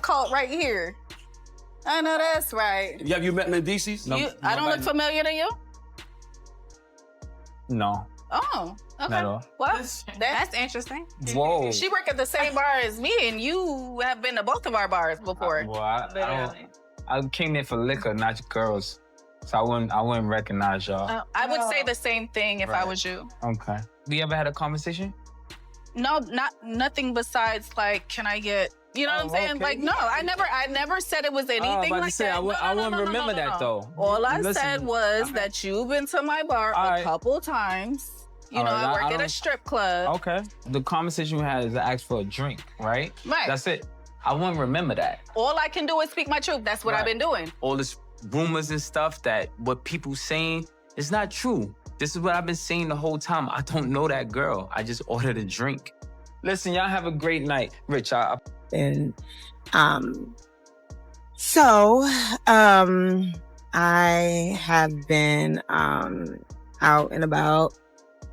cult right here. I know that's right. Have you met Mendeecees? No, I don't look familiar to you? No. Oh, okay. Not at all. Well, That's interesting. Whoa. she worked at the same bar as me, and you have been to both of our bars before. I came there for liquor, not girls. So I wouldn't recognize y'all. I would say the same thing if I was you. Okay. We ever had a conversation? No, nothing besides like, can I get, you know what I'm saying? Okay. Like, no, I never said it was anything like that. I wouldn't remember that though. All I said was that you've been to my bar a couple times. You know, I work at a strip club. Okay. The conversation we had is I asked for a drink, right? Right. That's it. I wouldn't remember that. All I can do is speak my truth. That's what I've been doing. All this rumors and stuff that what people saying is not true. This is what I've been saying the whole time. I don't know that girl. I just ordered a drink. Listen, y'all have a great night. Rich, And I have been out and about,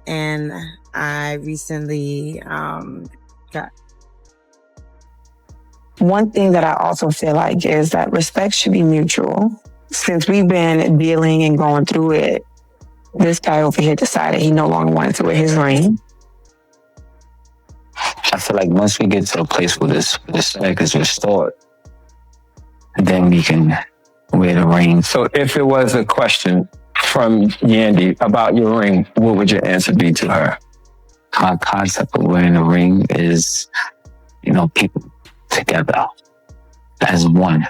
and I recently got. One thing that I also feel like is that respect should be mutual. Since we've been dealing and going through it, this guy over here decided he no longer wanted to wear his ring. I feel like once we get to a place where this respect is restored, then we can wear the ring. So if it was a question from Yandy about your ring, what would your answer be to her? My concept of wearing a ring is, people together as one.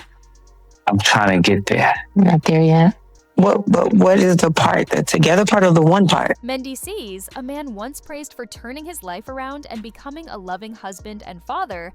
I'm trying to get there. Not there yet. What is the part, the together part or the one part? Mendeecees, a man once praised for turning his life around and becoming a loving husband and father,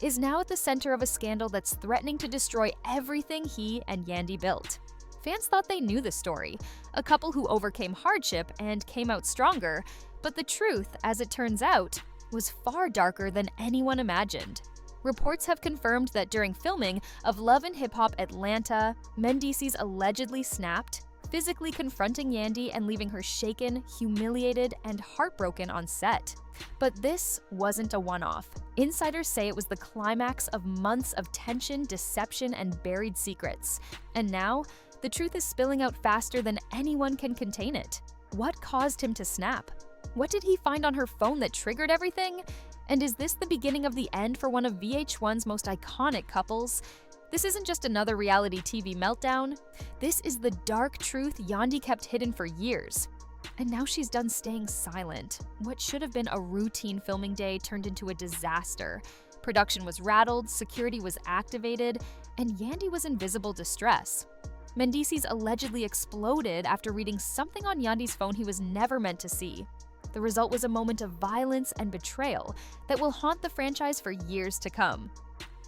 is now at the center of a scandal that's threatening to destroy everything he and Yandy built. Fans thought they knew the story, a couple who overcame hardship and came out stronger, but the truth, as it turns out, was far darker than anyone imagined. Reports have confirmed that during filming of Love and Hip Hop Atlanta, Mendeecees allegedly snapped, physically confronting Yandy and leaving her shaken, humiliated, and heartbroken on set. But this wasn't a one-off. Insiders say it was the climax of months of tension, deception, and buried secrets. And now, the truth is spilling out faster than anyone can contain it. What caused him to snap? What did he find on her phone that triggered everything? And is this the beginning of the end for one of VH1's most iconic couples? This isn't just another reality TV meltdown. This is the dark truth Yandy kept hidden for years. And now she's done staying silent. What should have been a routine filming day turned into a disaster. Production was rattled, security was activated, and Yandy was in visible distress. Mendeecees allegedly exploded after reading something on Yandy's phone he was never meant to see. The result was a moment of violence and betrayal that will haunt the franchise for years to come.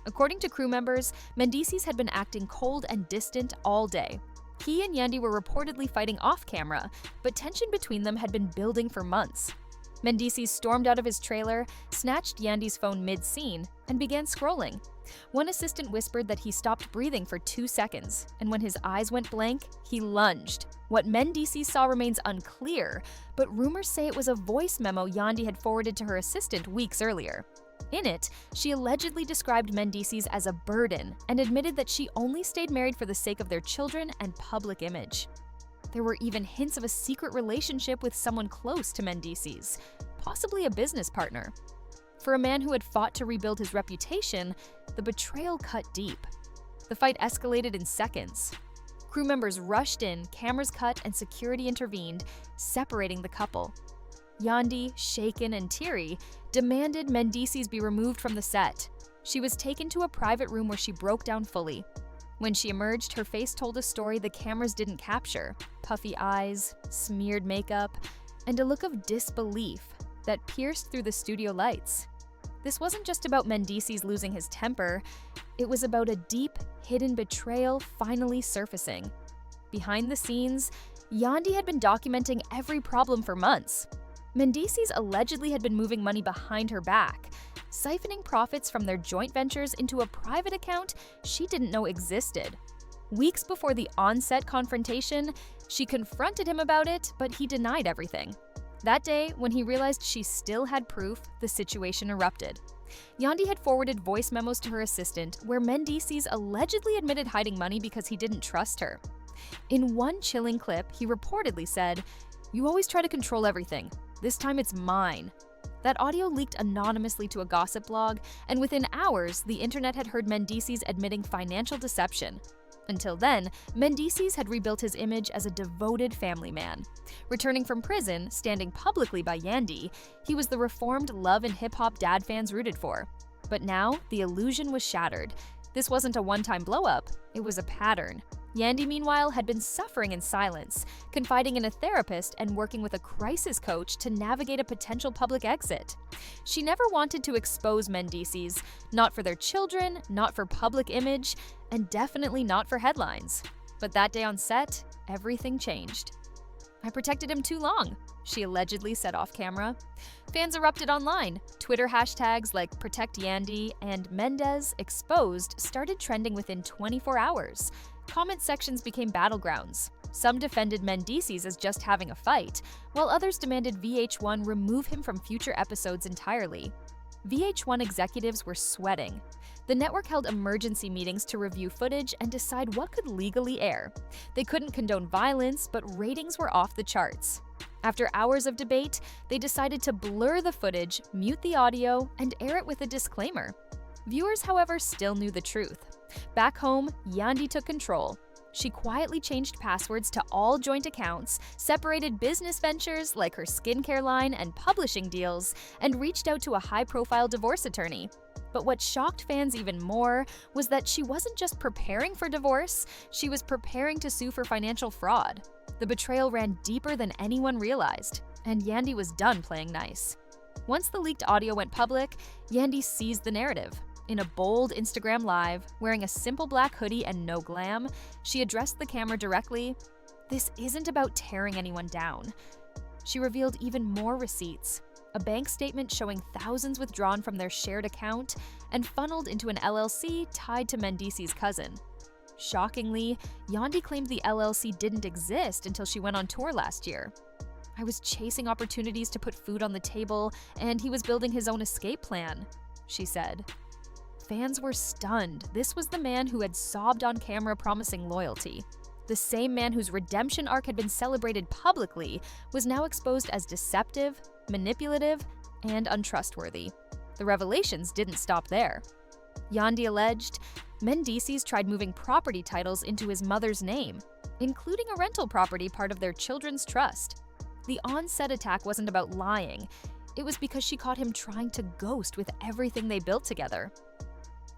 According to crew members, Mendeecees had been acting cold and distant all day. He and Yandy were reportedly fighting off camera, but tension between them had been building for months. Mendeecees stormed out of his trailer, snatched Yandy's phone mid-scene, and began scrolling. One assistant whispered that he stopped breathing for 2 seconds, and when his eyes went blank, he lunged. What Mendeecees saw remains unclear, but rumors say it was a voice memo Yandy had forwarded to her assistant weeks earlier. In it, she allegedly described Mendeecees as a burden and admitted that she only stayed married for the sake of their children and public image. There were even hints of a secret relationship with someone close to Mendeecees, possibly a business partner. For a man who had fought to rebuild his reputation, the betrayal cut deep. The fight escalated in seconds. Crew members rushed in, cameras cut, and security intervened, separating the couple. Yandy, shaken and teary, demanded Mendeecees be removed from the set. She was taken to a private room where she broke down fully. When she emerged, her face told a story the cameras didn't capture: puffy eyes, smeared makeup, and a look of disbelief that pierced through the studio lights. This wasn't just about Mendeecees losing his temper, it was about a deep, hidden betrayal finally surfacing. Behind the scenes, Yandy had been documenting every problem for months. Mendeecees allegedly had been moving money behind her back, siphoning profits from their joint ventures into a private account she didn't know existed. Weeks before the on-set confrontation, she confronted him about it, but he denied everything. That day, when he realized she still had proof, the situation erupted. Yandy had forwarded voice memos to her assistant where Mendeecees allegedly admitted hiding money because he didn't trust her. In one chilling clip, he reportedly said, "You always try to control everything. This time it's mine." That audio leaked anonymously to a gossip blog, and within hours, the internet had heard Mendeecees admitting financial deception. Until then, Mendeecees had rebuilt his image as a devoted family man. Returning from prison, standing publicly by Yandy, he was the reformed love and hip-hop dad fans rooted for. But now, the illusion was shattered. This wasn't a one-time blow-up, it was a pattern. Yandy, meanwhile, had been suffering in silence, confiding in a therapist and working with a crisis coach to navigate a potential public exit. She never wanted to expose Mendeecees, not for their children, not for public image, and definitely not for headlines. But that day on set, everything changed. "I protected him too long," she allegedly said off camera. Fans erupted online. Twitter hashtags like #ProtectYandy and Mendeecees exposed started trending within 24 hours. Comment sections became battlegrounds. Some defended Mendeecees as just having a fight, while others demanded VH1 remove him from future episodes entirely. VH1 executives were sweating. The network held emergency meetings to review footage and decide what could legally air. They couldn't condone violence, but ratings were off the charts. After hours of debate, they decided to blur the footage, mute the audio, and air it with a disclaimer. Viewers, however, still knew the truth. Back home, Yandy took control. She quietly changed passwords to all joint accounts, separated business ventures like her skincare line and publishing deals, and reached out to a high-profile divorce attorney. But what shocked fans even more was that she wasn't just preparing for divorce, she was preparing to sue for financial fraud. The betrayal ran deeper than anyone realized, and Yandy was done playing nice. Once the leaked audio went public, Yandy seized the narrative. In a bold Instagram Live, wearing a simple black hoodie and no glam, she addressed the camera directly. "This isn't about tearing anyone down." She revealed even more receipts, a bank statement showing thousands withdrawn from their shared account and funneled into an LLC tied to Mendeecees' cousin. Shockingly, Yandy claimed the LLC didn't exist until she went on tour last year. "I was chasing opportunities to put food on the table, and he was building his own escape plan," she said. Fans were stunned. This was the man who had sobbed on camera promising loyalty. The same man whose redemption arc had been celebrated publicly was now exposed as deceptive, manipulative, and untrustworthy. The revelations didn't stop there. Yandy alleged Mendeecees tried moving property titles into his mother's name, including a rental property part of their children's trust. The on-set attack wasn't about lying. It was because she caught him trying to ghost with everything they built together.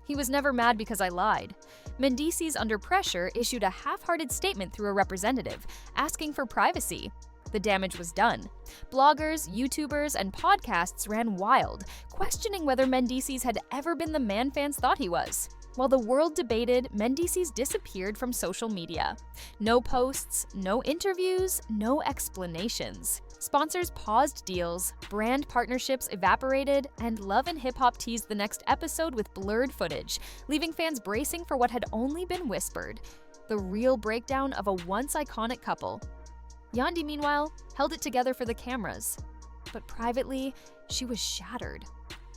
"He was never mad because I lied." Mendeecees, under pressure, issued a half-hearted statement through a representative, asking for privacy. The damage was done. Bloggers, YouTubers, and podcasts ran wild, questioning whether Mendeecees had ever been the man fans thought he was. While the world debated, Mendeecees disappeared from social media. No posts, no interviews, no explanations. Sponsors paused deals, brand partnerships evaporated, and Love and Hip Hop teased the next episode with blurred footage, leaving fans bracing for what had only been whispered: the real breakdown of a once iconic couple. Yandy, meanwhile, held it together for the cameras. But privately, she was shattered.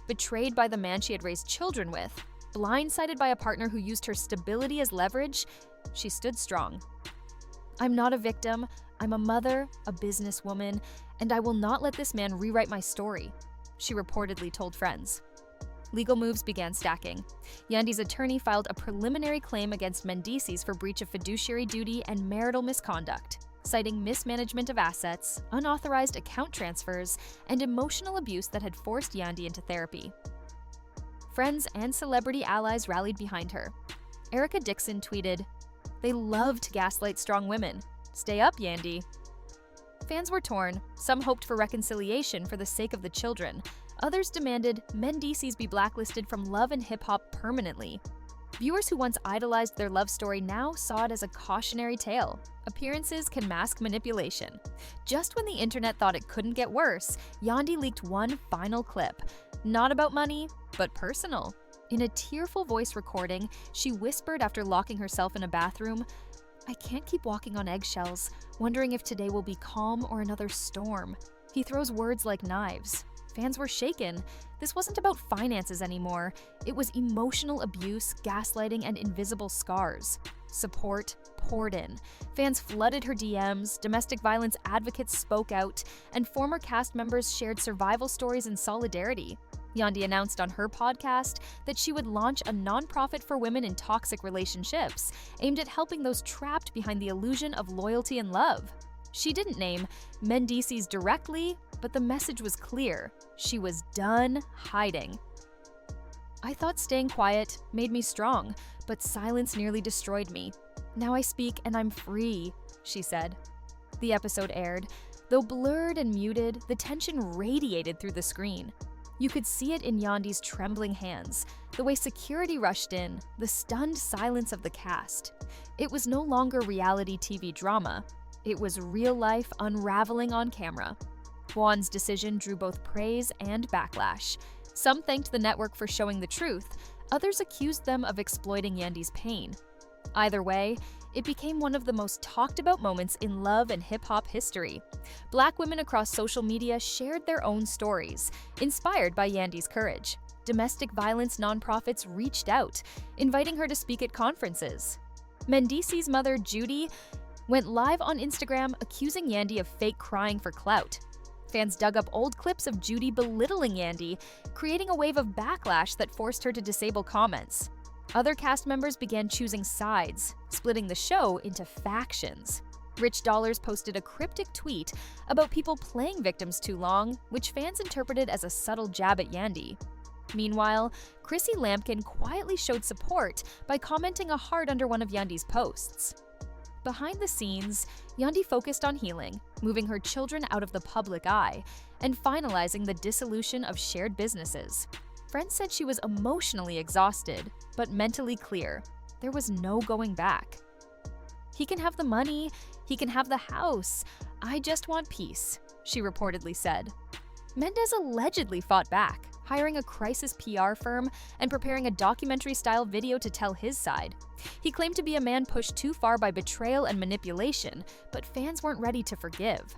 Betrayed by the man she had raised children with, blindsided by a partner who used her stability as leverage, she stood strong. "I'm not a victim. I'm a mother, a businesswoman, and I will not let this man rewrite my story," she reportedly told friends. Legal moves began stacking. Yandy's attorney filed a preliminary claim against Mendeecees for breach of fiduciary duty and marital misconduct, citing mismanagement of assets, unauthorized account transfers, and emotional abuse that had forced Yandy into therapy. Friends and celebrity allies rallied behind her. Erica Dixon tweeted, "They love to gaslight strong women. Stay up, Yandy." Fans were torn. Some hoped for reconciliation for the sake of the children. Others demanded Mendeecees be blacklisted from Love and Hip Hop permanently. Viewers who once idolized their love story now saw it as a cautionary tale. Appearances can mask manipulation. Just when the internet thought it couldn't get worse, Yandy leaked one final clip. Not about money, but personal. In a tearful voice recording, she whispered after locking herself in a bathroom, "I can't keep walking on eggshells, wondering if today will be calm or another storm." He throws words like knives. Fans were shaken. This wasn't about finances anymore. It was emotional abuse, gaslighting, and invisible scars. Support poured in. Fans flooded her DMs, domestic violence advocates spoke out, and former cast members shared survival stories in solidarity. Yandy announced on her podcast that she would launch a nonprofit for women in toxic relationships, aimed at helping those trapped behind the illusion of loyalty and love. She didn't name Mendeecees directly, but the message was clear. She was done hiding. I thought staying quiet made me strong, but silence nearly destroyed me. Now I speak and I'm free, she said. The episode aired. Though blurred and muted, the tension radiated through the screen. You could see it in Yandy's trembling hands, the way security rushed in, the stunned silence of the cast. It was no longer reality TV drama. It was real life unraveling on camera. Juan's decision drew both praise and backlash. Some thanked the network for showing the truth, others accused them of exploiting Yandy's pain. Either way, it became one of the most talked about moments in love and hip-hop history. Black women across social media shared their own stories, inspired by Yandy's courage. Domestic violence nonprofits reached out, inviting her to speak at conferences. Mendeecees' mother, Judy, went live on Instagram accusing Yandy of fake crying for clout. Fans dug up old clips of Judy belittling Yandy, creating a wave of backlash that forced her to disable comments. Other cast members began choosing sides, splitting the show into factions. Rich Dollars posted a cryptic tweet about people playing victims too long, which fans interpreted as a subtle jab at Yandy. Meanwhile, Chrissy Lampkin quietly showed support by commenting a heart under one of Yandy's posts. Behind the scenes, Yandy focused on healing, moving her children out of the public eye, and finalizing the dissolution of shared businesses. Friends said she was emotionally exhausted, but mentally clear. There was no going back. "He can have the money, he can have the house. I just want peace," she reportedly said. Mendes allegedly fought back, hiring a crisis PR firm and preparing a documentary-style video to tell his side. He claimed to be a man pushed too far by betrayal and manipulation, but fans weren't ready to forgive.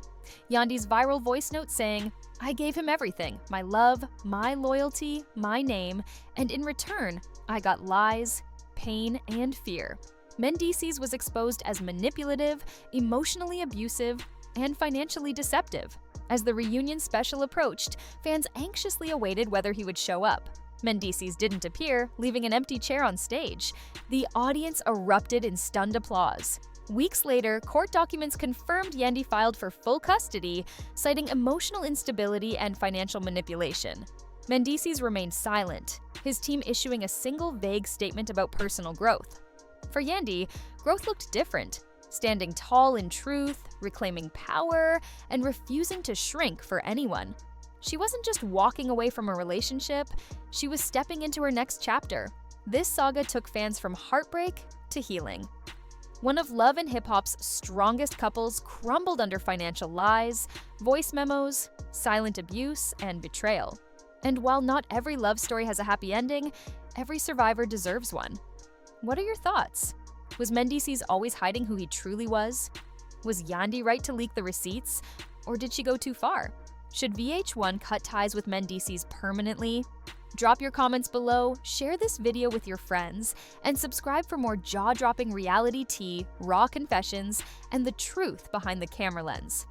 Yandy's viral voice note saying, "I gave him everything, my love, my loyalty, my name, and in return, I got lies, pain, and fear." Mendeecees was exposed as manipulative, emotionally abusive, and financially deceptive. As the reunion special approached, fans anxiously awaited whether he would show up. Mendeecees didn't appear, leaving an empty chair on stage. The audience erupted in stunned applause. Weeks later, court documents confirmed Yandy filed for full custody, citing emotional instability and financial manipulation. Mendeecees remained silent, his team issuing a single vague statement about personal growth. For Yandy, growth looked different, standing tall in truth, reclaiming power, and refusing to shrink for anyone. She wasn't just walking away from a relationship, she was stepping into her next chapter. This saga took fans from heartbreak to healing. One of love and hip-hop's strongest couples crumbled under financial lies, voice memos, silent abuse, and betrayal. And while not every love story has a happy ending, every survivor deserves one. What are your thoughts? Was Mendeecees always hiding who he truly was? Was Yandy right to leak the receipts? Or did she go too far? Should VH1 cut ties with Mendeecees permanently? Drop your comments below, share this video with your friends, and subscribe for more jaw-dropping reality tea, raw confessions, and the truth behind the camera lens.